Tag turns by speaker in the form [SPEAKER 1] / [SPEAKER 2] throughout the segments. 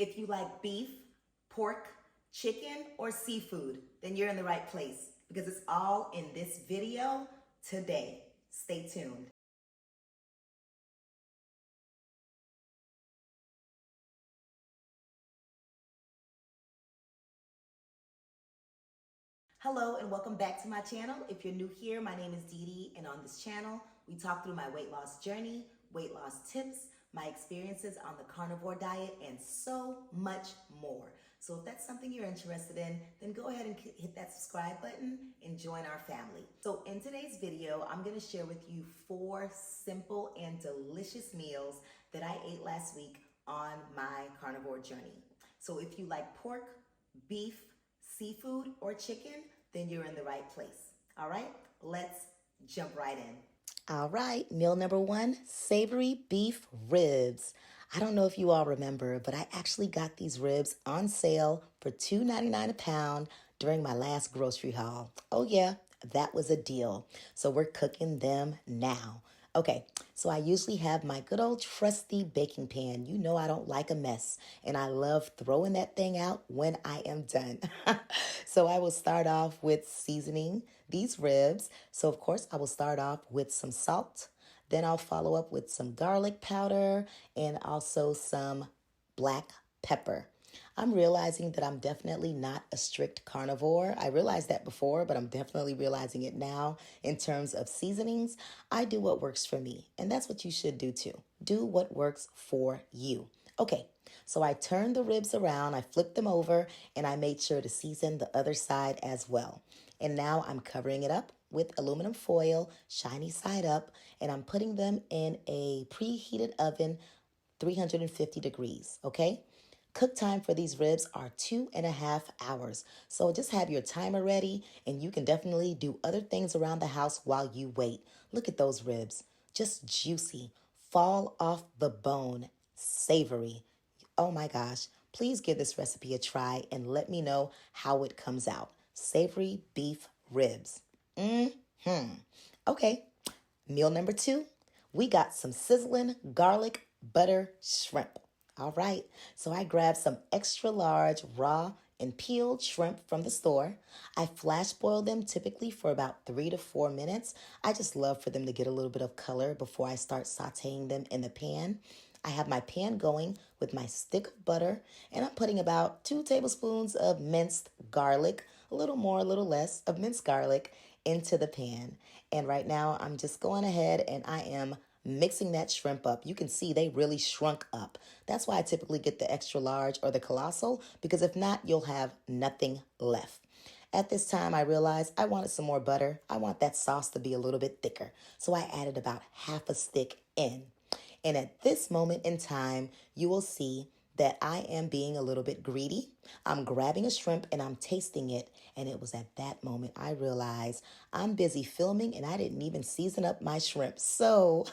[SPEAKER 1] If you like beef, pork, chicken, or seafood, then you're in the right place because it's all in this video today. Stay tuned. Hello and welcome back to my channel. If you're new here, my name is DeeDee, and on this channel, we talk through my weight loss journey, weight loss tips, my experiences on the carnivore diet, and so much more. So if that's something you're interested in, then go ahead and hit that subscribe button and join our family. So in today's video, I'm gonna share with you 4 simple and delicious meals that I ate last week on my carnivore journey. So if you like pork, beef, seafood, or chicken, then you're in the right place. All right, let's jump right in. All right, meal number 1, savory beef ribs. I don't know if you all remember, but I actually got these ribs on sale for $2.99 a pound during my last grocery haul. Oh yeah, that was a deal. So we're cooking them now. Okay, so I usually have my good old trusty baking pan. You know I don't like a mess, and I love throwing that thing out when I am done. So I will start off with seasoning these ribs. So of course I will start off with some salt. Then I'll follow up with some garlic powder and also some black pepper. I'm realizing that I'm definitely not a strict carnivore. I realized that before, but I'm definitely realizing it now. In terms of seasonings, I do what works for me, and that's what you should do too. Do what works for you. Okay, so I turned the ribs around, I flipped them over, and I made sure to season the other side as well. And now I'm covering it up with aluminum foil, shiny side up, and I'm putting them in a preheated oven, 350 degrees, okay? Cook time for these ribs are 2.5 hours. So just have your timer ready, and you can definitely do other things around the house while you wait. Look at those ribs, just juicy, fall off the bone, savory. Oh my gosh, please give this recipe a try and let me know how it comes out. Savory beef ribs. Okay, meal number 2, we got some Sizzlin garlic butter shrimp. All right, so I grabbed some extra large raw and peeled shrimp from the store. I flash boil them typically for about 3 to 4 minutes. I just love for them to get a little bit of color before I start sauteing them in the pan. I have my pan going with my stick of butter, and I'm putting about 2 tablespoons of minced garlic, a little more, a little less of minced garlic into the pan. And right now I'm just going ahead and I am mixing that shrimp up. You can see they really shrunk up. That's why I typically get the extra large or the colossal, because if not, you'll have nothing left. At this time, I realized I wanted some more butter. I want that sauce to be a little bit thicker. So I added about half a stick in. And at this moment in time, you will see that I am being a little bit greedy. I'm grabbing a shrimp and I'm tasting it. And it was at that moment I realized I'm busy filming and I didn't even season up my shrimp. So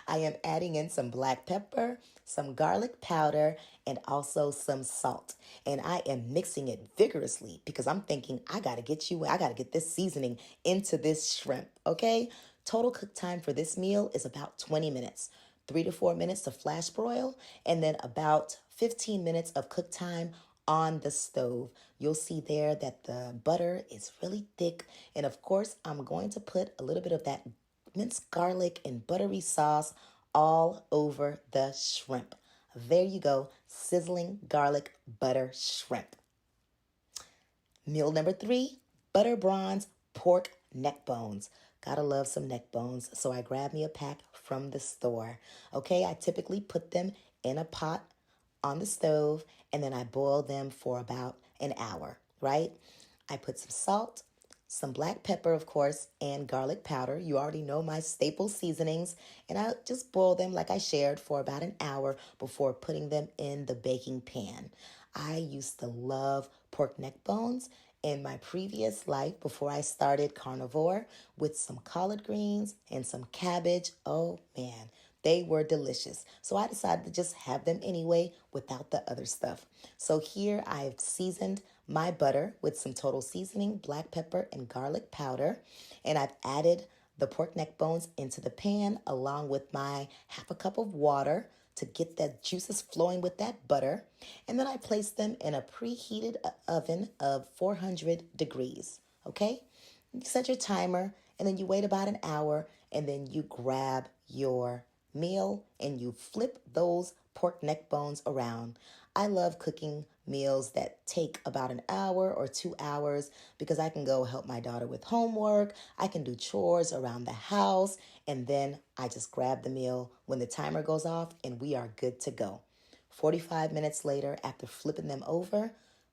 [SPEAKER 1] I am adding in some black pepper, some garlic powder, and also some salt. And I am mixing it vigorously because I'm thinking I got to get this seasoning into this shrimp, okay? Total cook time for this meal is about 20 minutes. 3 to 4 minutes to flash broil, and then about 15 minutes of cook time on the stove. You'll see there that the butter is really thick. And of course, I'm going to put a little bit of that minced garlic and buttery sauce all over the shrimp. There you go, sizzling garlic butter shrimp. Meal number 3, butter bronze pork neck bones. Gotta love some neck bones, so I grabbed me a pack from the store. Okay, I typically put them in a pot on the stove, and then I boil them for about an hour, right? I put some salt, some black pepper, of course, and garlic powder. You already know my staple seasonings. And I just boil them like I shared for about an hour before putting them in the baking pan. I used to love pork neck bones in my previous life before I started carnivore with some collard greens and some cabbage. Oh man, they were delicious. So I decided to just have them anyway without the other stuff. So here I've seasoned my butter with some total seasoning, black pepper, and garlic powder. And I've added the pork neck bones into the pan along with my half a cup of water to get that juices flowing with that butter. And then I place them in a preheated oven of 400 degrees. Okay? You set your timer and then you wait about an hour and then you grab your meal and you flip those pork neck bones around. I love cooking meals that take about an hour or 2 hours because I can go help my daughter with homework. I can do chores around the house, and then I just grab the meal when the timer goes off and we are good to go. 45 minutes later, after flipping them over,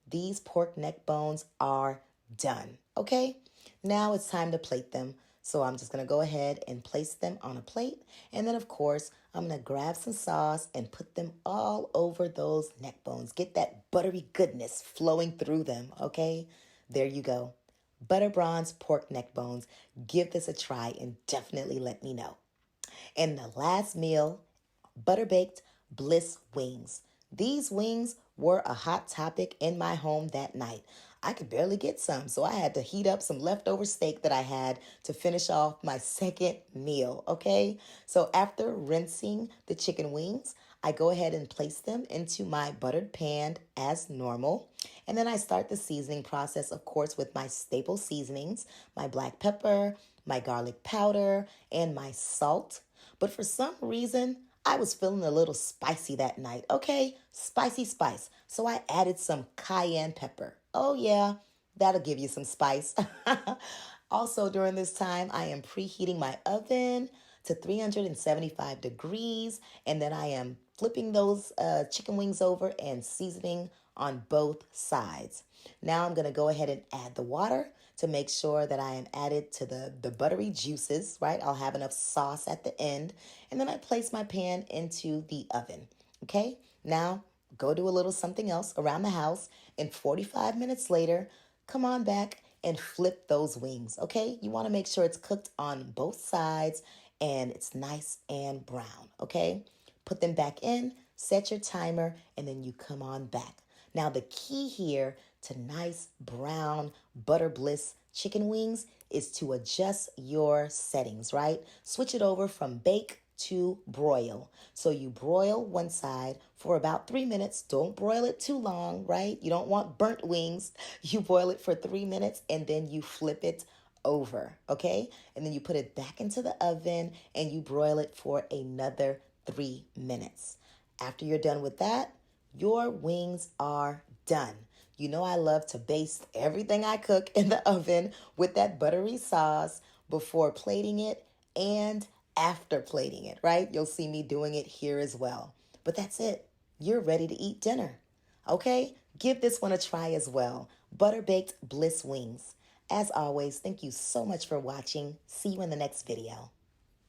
[SPEAKER 1] these pork neck bones are done. Okay? Now it's time to plate them. So I'm just going to go ahead and place them on a plate. And then, of course, I'm going to grab some sauce and put them all over those neck bones. Get that buttery goodness flowing through them, okay? There you go. Butter bronze pork neck bones. Give this a try and definitely let me know. And the last meal, butter-baked Bliss wings. These wings were a hot topic in my home that night. I could barely get some, so I had to heat up some leftover steak that I had to finish off my second meal, okay? So after rinsing the chicken wings, I go ahead and place them into my buttered pan as normal. And then I start the seasoning process, of course, with my staple seasonings, my black pepper, my garlic powder, and my salt. But for some reason, I was feeling a little spicy that night, okay? Spicy spice. So I added some cayenne pepper. Oh yeah, that'll give you some spice. Also, during this time, I am preheating my oven to 375 degrees, and then I am flipping those chicken wings over and seasoning on both sides. Now I'm going to go ahead and add the water to make sure that I am added to the buttery juices, right? I'll have enough sauce at the end. And then I place my pan into the oven, okay? Now go do a little something else around the house, and 45 minutes later, come on back and flip those wings, okay? You want to make sure it's cooked on both sides and it's nice and brown, okay? Put them back in, set your timer, and then you come on back. Now, the key here to nice brown butter bliss chicken wings is to adjust your settings, right? Switch it over from bake to broil. So you broil one side for about 3 minutes. Don't broil it too long, right? You don't want burnt wings. You boil it for 3 minutes and then you flip it over, okay? And then you put it back into the oven and you broil it for another 3 minutes. After you're done with that, your wings are done. You know I love to baste everything I cook in the oven with that buttery sauce before plating it and after plating it, right? You'll see me doing it here as well. But that's it. You're ready to eat dinner. Okay? Give this one a try as well. Butter baked Bliss wings. As always, thank you so much for watching. See you in the next video.